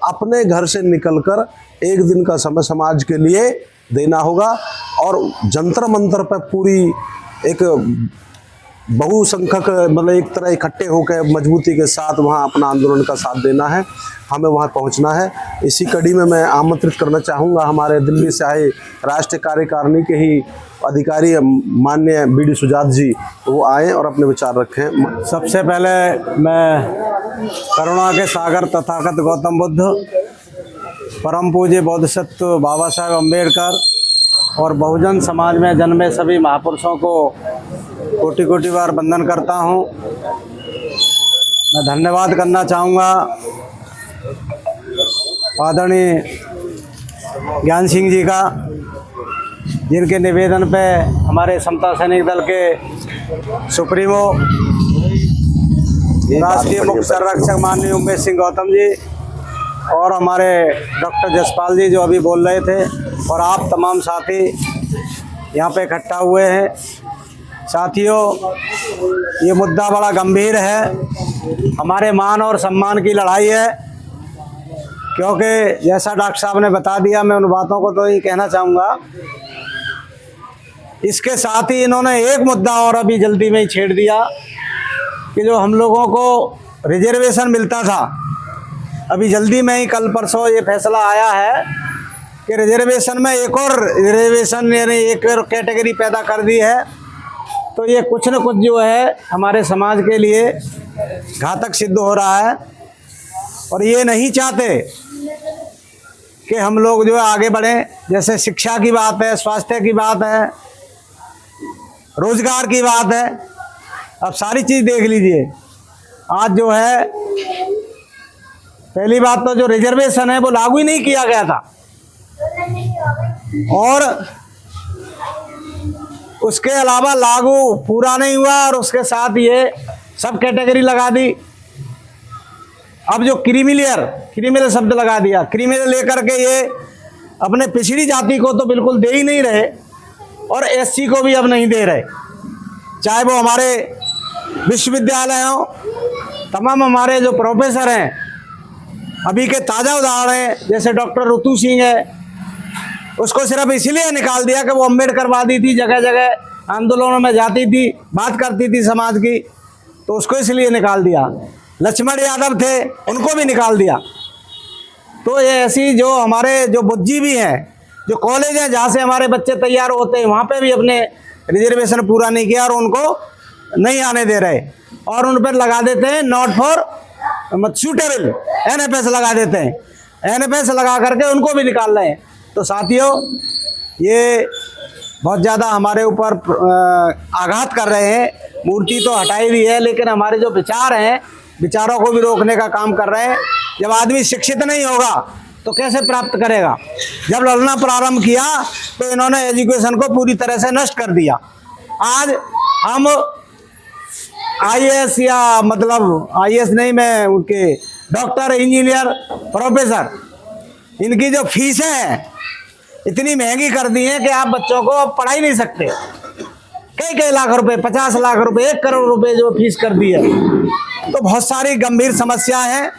अपने घर से निकलकर एक दिन का समय समाज के लिए देना होगा और जंतर मंतर पर पूरी एक बहुसंख्यक मतलब एक तरह इकट्ठे होकर मजबूती के साथ वहाँ अपना आंदोलन का साथ देना है, हमें वहाँ पहुँचना है। इसी कड़ी में मैं आमंत्रित करना चाहूँगा हमारे दिल्ली से आए राष्ट्रीय कार्यकारिणी के ही अधिकारी माननीय बीडी सुजात जी, वो आए और अपने विचार रखें। सबसे पहले मैं करुणा के सागर तथागत गौतम बुद्ध, परम पूज्य बोधिसत्व बाबा साहेब अम्बेडकर और बहुजन समाज में जन्मे सभी महापुरुषों को कोटि कोटि बार वंदन करता हूँ। मैं धन्यवाद करना चाहूँगा आदरणीय ज्ञान सिंह जी का, जिनके निवेदन पे हमारे समता सैनिक दल के सुप्रीमो राष्ट्रीय मुख्य संरक्षक माननीय उमेश सिंह गौतम जी और हमारे डॉक्टर जसपाल जी जो अभी बोल रहे थे, और आप तमाम साथी यहाँ पे इकट्ठा हुए हैं। साथियों, ये मुद्दा बड़ा गंभीर है, हमारे मान और सम्मान की लड़ाई है, क्योंकि जैसा डॉक्टर साहब ने बता दिया, मैं उन बातों को तो ये कहना चाहूँगा। इसके साथ ही इन्होंने एक मुद्दा और अभी जल्दी में ही छेड़ दिया कि जो हम लोगों को रिजर्वेशन मिलता था, अभी जल्दी में ही कल परसों ये फैसला आया है कि रिजर्वेशन में एक और रिजर्वेशन यानी एक और कैटेगरी पैदा कर दी है। तो ये कुछ न कुछ जो है हमारे समाज के लिए घातक सिद्ध हो रहा है, और ये नहीं चाहते कि हम लोग जो है आगे बढ़ें। जैसे शिक्षा की बात है, स्वास्थ्य की बात है, रोजगार की बात है, अब सारी चीज़ देख लीजिए। आज जो है पहली बात तो जो रिजर्वेशन है वो लागू ही नहीं किया गया था, और उसके अलावा लागू पूरा नहीं हुआ, और उसके साथ ये सब कैटेगरी लगा दी। अब जो क्रिमिनल शब्द लगा दिया, क्रिमिनल लेकर के ये अपने पिछड़ी जाति को तो बिल्कुल दे ही नहीं रहे, और एससी को भी अब नहीं दे रहे, चाहे वो हमारे विश्वविद्यालय हों। तमाम हमारे जो प्रोफेसर हैं, अभी के ताज़ा उदाहरण हैं जैसे डॉक्टर ऋतु सिंह है, उसको सिर्फ इसलिए निकाल दिया कि वो अम्बेडकरवादी थी, जगह जगह आंदोलनों में जाती थी, बात करती थी समाज की, तो उसको इसलिए निकाल दिया। लक्ष्मण यादव थे, उनको भी निकाल दिया। तो ये ऐसी जो हमारे जो बुज्जी भी हैं, जो कॉलेज हैं जहाँ से हमारे बच्चे तैयार होते हैं, वहाँ पे भी अपने रिजर्वेशन पूरा नहीं किया और उनको नहीं आने दे रहे, और उन पर लगा देते हैं नॉट फॉर सूटेबल, NFS लगा देते हैं, NFS लगा करके उनको भी निकाल रहे हैं। तो साथियों, ये बहुत ज़्यादा हमारे ऊपर आघात कर रहे हैं। मूर्ति तो हटाई दी है, लेकिन हमारे जो विचार हैं, विचारों को भी रोकने का काम कर रहे हैं। जब आदमी शिक्षित नहीं होगा तो कैसे प्राप्त करेगा? जब लड़ना प्रारंभ किया तो इन्होंने एजुकेशन को पूरी तरह से नष्ट कर दिया। आज हम IAS या मतलब IAS नहीं, मैं उनके डॉक्टर, इंजीनियर, प्रोफेसर, इनकी जो फीसें हैं इतनी महंगी कर दी हैं कि आप बच्चों को पढ़ा ही नहीं सकते। कई लाख रुपए, 50 लाख रुपए, 1 करोड़ रुपए जो फीस कर दी है। तो बहुत सारी गंभीर समस्या हैं,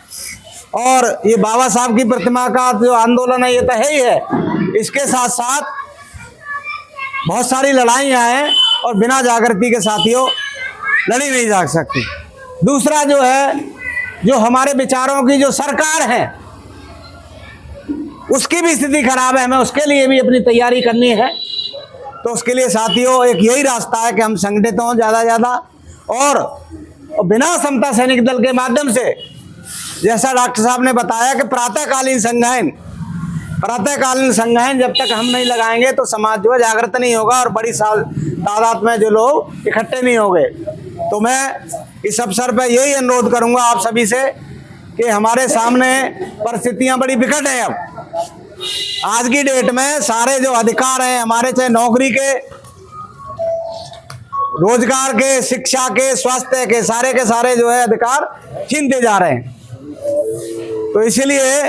और ये बाबा साहब की प्रतिमा का जो आंदोलन है ये तो है ही है, इसके साथ साथ बहुत सारी लड़ाइयाँ हैं, और बिना जागृति के साथियों लड़ी नहीं जा सकती। दूसरा जो है, जो हमारे विचारों की जो सरकार है उसकी भी स्थिति खराब है, हमें उसके लिए भी अपनी तैयारी करनी है। तो उसके लिए साथियों एक यही रास्ता है कि हम संगठित हों ज़्यादा से ज़्यादा, और बिना समता सैनिक दल के माध्यम से, जैसा डॉक्टर साहब ने बताया कि प्रातःकालीन संज्ञान जब तक हम नहीं लगाएंगे तो समाज जो है जागृत नहीं होगा, और बड़ी तादाद में जो लोग इकट्ठे नहीं होंगे। तो मैं इस अवसर पर यही अनुरोध करूंगा आप सभी से कि हमारे सामने परिस्थितियां बड़ी विकट हैं। अब आज की डेट में सारे जो अधिकार हैं हमारे, चाहे नौकरी के, रोजगार के, शिक्षा के, स्वास्थ्य के सारे जो है अधिकार छीनते जा रहे हैं। तो इसीलिए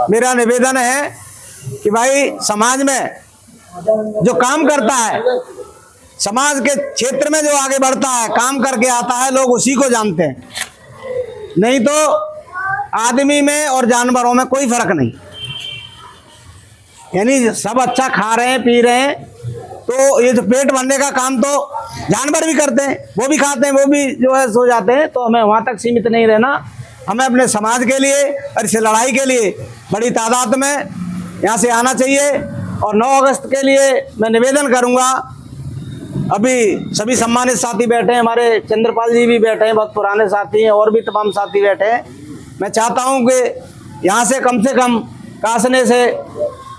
मेरा निवेदन है कि भाई समाज में जो काम करता है, समाज के क्षेत्र में जो आगे बढ़ता है, काम करके आता है, लोग उसी को जानते हैं। नहीं तो आदमी में और जानवरों में कोई फर्क नहीं, यानी सब अच्छा खा रहे हैं पी रहे हैं, तो ये जो पेट भरने का काम तो जानवर भी करते हैं, वो भी खाते हैं, वो भी जो है सो जाते हैं। तो हमें वहाँ तक सीमित नहीं रहना, हमें अपने समाज के लिए और इस लड़ाई के लिए बड़ी तादाद में यहाँ से आना चाहिए। और 9 अगस्त के लिए मैं निवेदन करूँगा, अभी सभी सम्मानित साथी बैठे हैं, हमारे चंद्रपाल जी भी बैठे हैं, बहुत पुराने साथी हैं, और भी तमाम साथी बैठे हैं। मैं चाहता हूँ कि यहाँ से कम कासने से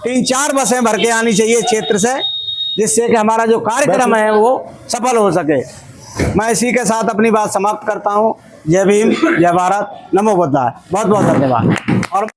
3-4 बसें भर के आनी चाहिए क्षेत्र से, जिससे कि हमारा जो कार्यक्रम है वो सफल हो सके। मैं इसी के साथ अपनी बात समाप्त करता हूँ। जय भीम, जय भारत, नमो बुद्धाय। बहुत बहुत धन्यवाद। और